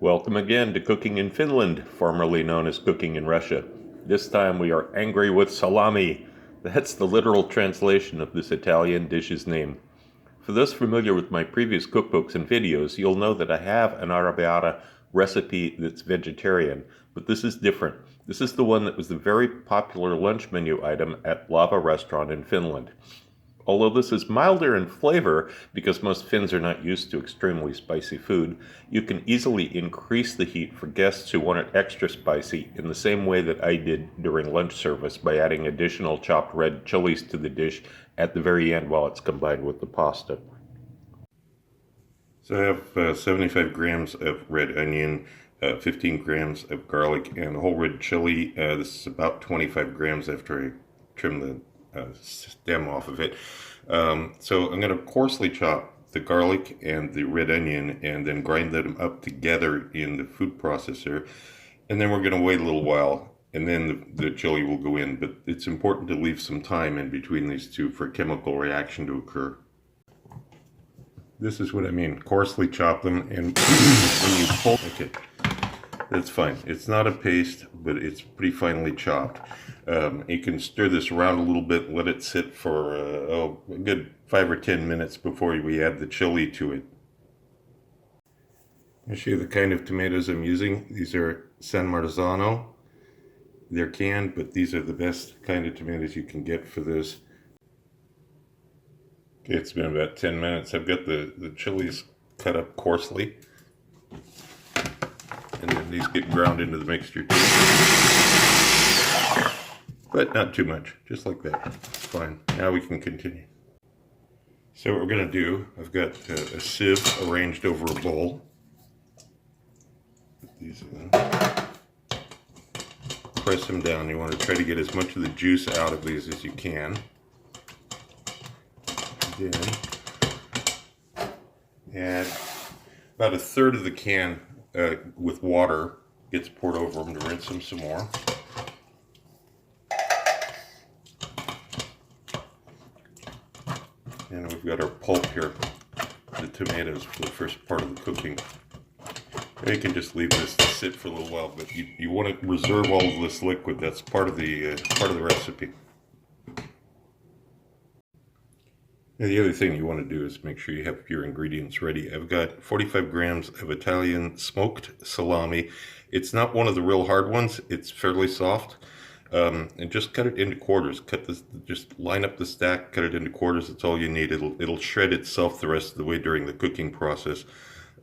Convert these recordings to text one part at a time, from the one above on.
Welcome again to Cooking in Finland, formerly known as Cooking in Russia. This time we are angry with salami. That's the literal translation of this Italian dish's name. For those familiar with my previous cookbooks and videos, you'll know that I have an arrabbiata recipe that's vegetarian, but this is different. This is the one that was the very popular lunch menu item at Laava restaurant in Finland. Although this is milder in flavor, because most Finns are not used to extremely spicy food, you can easily increase the heat for guests who want it extra spicy in the same way that I did during lunch service by adding additional chopped red chilies to the dish at the very end while it's combined with the pasta. So I have 75 grams of red onion, 15 grams of garlic, and whole red chili. This is about 25 grams after I trim the stem off of it. So I'm going to coarsely chop the garlic and the red onion and then grind them up together in the food processor. And then we're going to wait a little while and then the chili will go in. But it's important to leave some time in between these two for a chemical reaction to occur. This is what I mean. Coarsely chop them, and when you pull, okay, that's fine. It's not a paste, but it's pretty finely chopped. You can stir this around a little bit, let it sit for a good 5 or 10 minutes before we add the chili to it. I'll show you the kind of tomatoes I'm using. These are San Marzano. They're canned, but these are the best kind of tomatoes you can get for this. Okay, it's been about 10 minutes. I've got the chilies cut up coarsely. And then these get ground into the mixture too. But not too much, just like that. Fine. Now we can continue. So what we're going to do, I've got a sieve arranged over a bowl. Put these in. Press them down. You want to try to get as much of the juice out of these as you can. Then add about a third of the can with water, gets poured over them to rinse them some more. And we've got our pulp here, the tomatoes for the first part of the cooking. Now you can just leave this to sit for a little while, but you want to reserve all of this liquid. That's part of the recipe. Now the other thing you want to do is make sure you have your ingredients ready. I've got 45 grams of Italian smoked salami. It's not one of the real hard ones. It's fairly soft. And just cut it into quarters. Just line up the stack, cut it into quarters. That's all you need. It'll shred itself the rest of the way during the cooking process.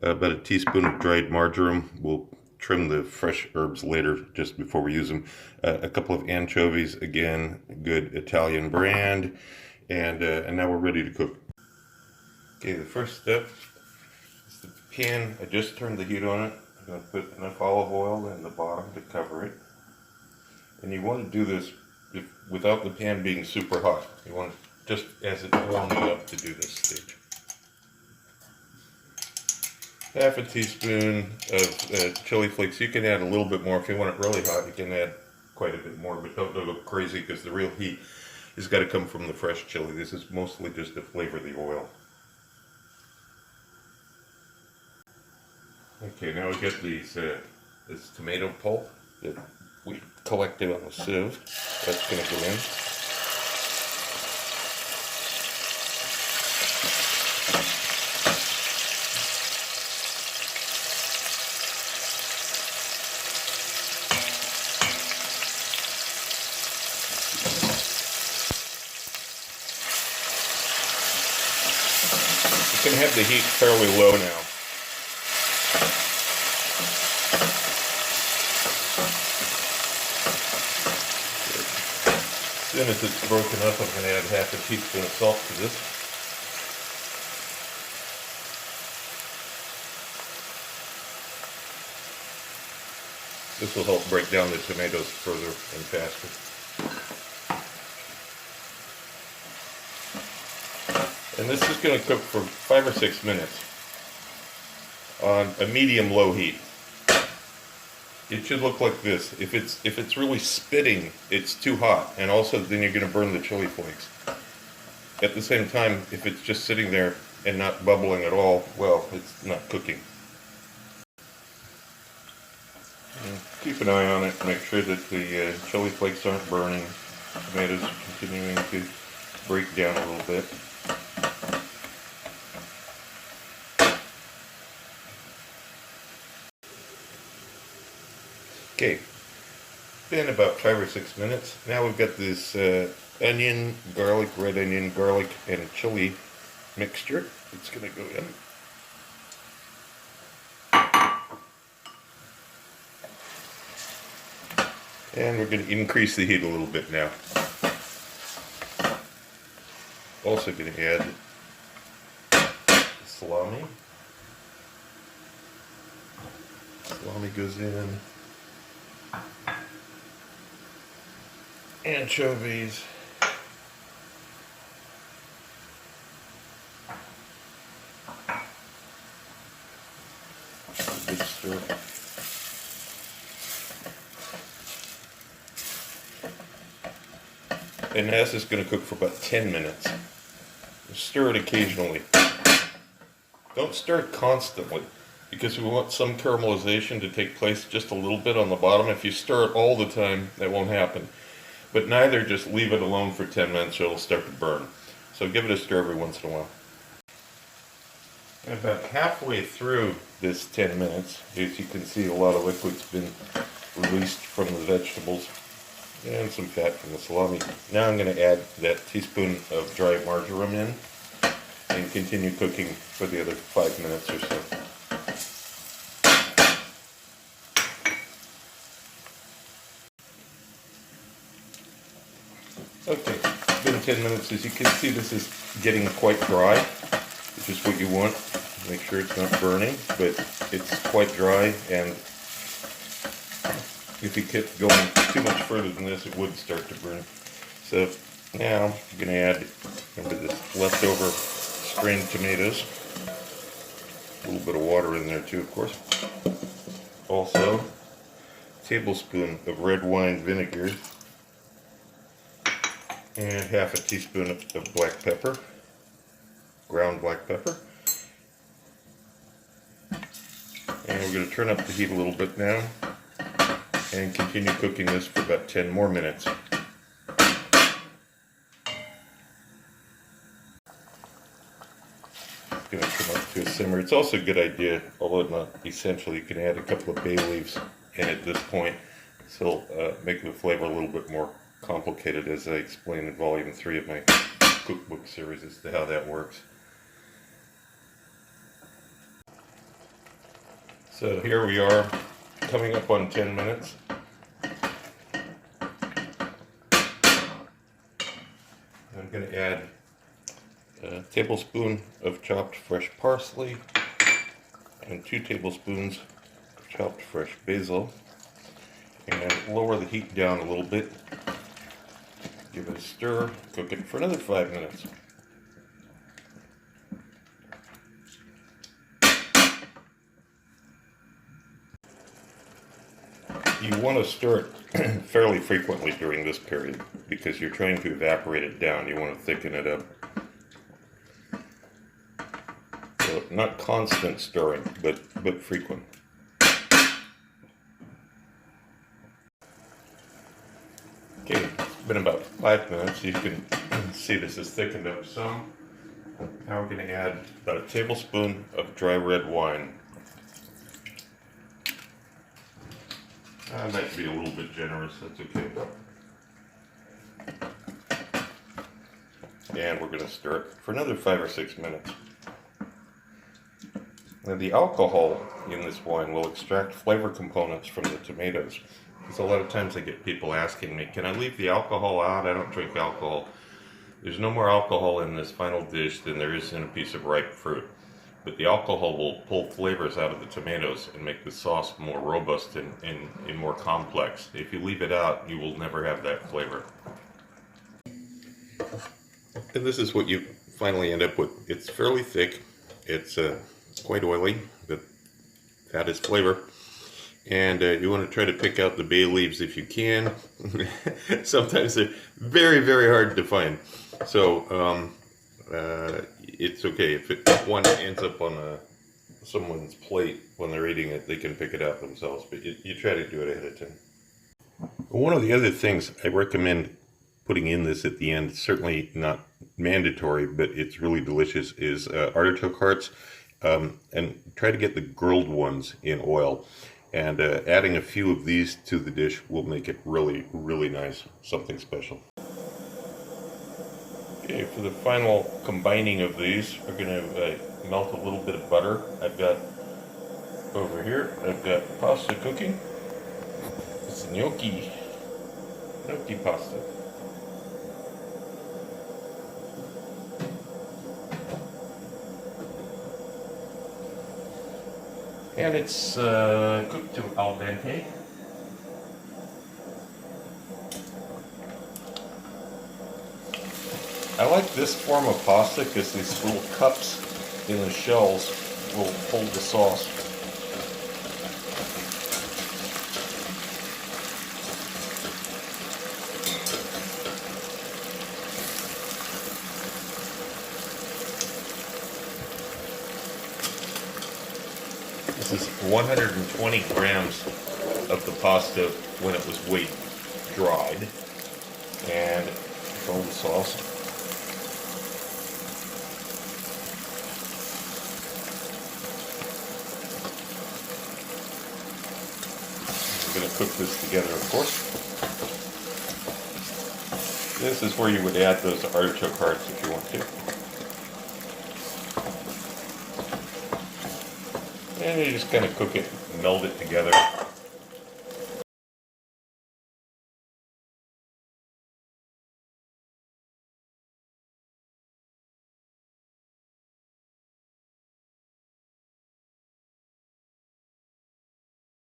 About a teaspoon of dried marjoram. We'll trim the fresh herbs later, just before we use them. A couple of anchovies, again, good Italian brand. And now we're ready to cook. Okay, the first step is the pan. I just turned the heat on it. I'm going to put enough olive oil in the bottom to cover it. And you want to do this without the pan being super hot. You want it just as it's warming up to do this stage. Half a teaspoon of chili flakes. You can add a little bit more. If you want it really hot, you can add quite a bit more, but don't go crazy because the real heat has got to come from the fresh chili. This is mostly just to flavor the oil. Okay, now we get this tomato pulp that we collected on the sieve. That's going to go in. You can have the heat fairly low now. As soon as it's broken up, I'm going to add half a teaspoon of salt to this. This will help break down the tomatoes further and faster. And this is going to cook for 5 or 6 minutes on a medium-low heat. It should look like this. If it's really spitting, it's too hot, and also then you're going to burn the chili flakes. At the same time, if it's just sitting there and not bubbling at all, well, it's not cooking. Keep an eye on it, make sure that the chili flakes aren't burning. Tomatoes are continuing to break down a little bit. Okay, been about 5 or 6 minutes. Now we've got this onion, garlic, red onion, garlic, and chili mixture. It's going to go in. And we're going to increase the heat a little bit now. Also going to add salami. Salami goes in. Anchovies. Good stir. And now this is going to cook for about 10 minutes. Stir it occasionally. Don't stir it constantly, because we want some caramelization to take place just a little bit on the bottom. If you stir it all the time, that won't happen. But neither just leave it alone for 10 minutes or it'll start to burn. So give it a stir every once in a while. And about halfway through this 10 minutes, as you can see, a lot of liquid's been released from the vegetables and some fat from the salami. Now I'm going to add that teaspoon of dry marjoram in and continue cooking for the other 5 minutes or so. Okay, it's been 10 minutes. As you can see, this is getting quite dry, which is what you want. Make sure it's not burning, but it's quite dry, and if you kept going too much further than this, it would start to burn. So now I'm going to add, remember, this leftover strained tomatoes. A little bit of water in there too, of course. Also, a tablespoon of red wine vinegar and half a teaspoon of black pepper, ground black pepper. And we're going to turn up the heat a little bit now and continue cooking this for about 10 more minutes. It's going to come up to a simmer. It's also a good idea, although not essential, you can add a couple of bay leaves in at this point. So make the flavor a little bit more complicated, as I explained in volume 3 of my cookbook series as to how that works. So here we are, coming up on 10 minutes. I'm going to add a tablespoon of chopped fresh parsley and 2 tablespoons of chopped fresh basil, and lower the heat down a little bit. Give it a stir, cook it for another 5 minutes. You want to stir it fairly frequently during this period because you're trying to evaporate it down. You want to thicken it up. So not constant stirring, but frequent. Okay, it's been about 5 minutes. You can see this has thickened up some. Now we're going to add about a tablespoon of dry red wine. I might be a little bit generous, that's okay. And we're going to stir it for another 5 or 6 minutes. Now the alcohol in this wine will extract flavor components from the tomatoes. Because a lot of times I get people asking me, can I leave the alcohol out? I don't drink alcohol. There's no more alcohol in this final dish than there is in a piece of ripe fruit. But the alcohol will pull flavors out of the tomatoes and make the sauce more robust and more complex. If you leave it out, you will never have that flavor. And this is what you finally end up with. It's fairly thick. It's quite oily, but that is flavor. And you want to try to pick out the bay leaves if you can. Sometimes they're very, very hard to find. So it's okay if one ends up on someone's plate when they're eating it, they can pick it out themselves, but you try to do it ahead of time. One of the other things I recommend putting in this at the end, certainly not mandatory, but it's really delicious, is artichoke hearts. And try to get the grilled ones in oil. And adding a few of these to the dish will make it really, really nice, something special. Okay, for the final combining of these, we're going to melt a little bit of butter. I've got over here, I've got pasta cooking. It's gnocchi pasta. And it's cooked to al dente. I like this form of pasta because these little cups in the shells will hold the sauce. This is 120 grams of the pasta when it was weighed dried, and all the sauce. We're going to cook this together, of course. This is where you would add those artichoke hearts if you want to. And you just kind of cook it, meld it together.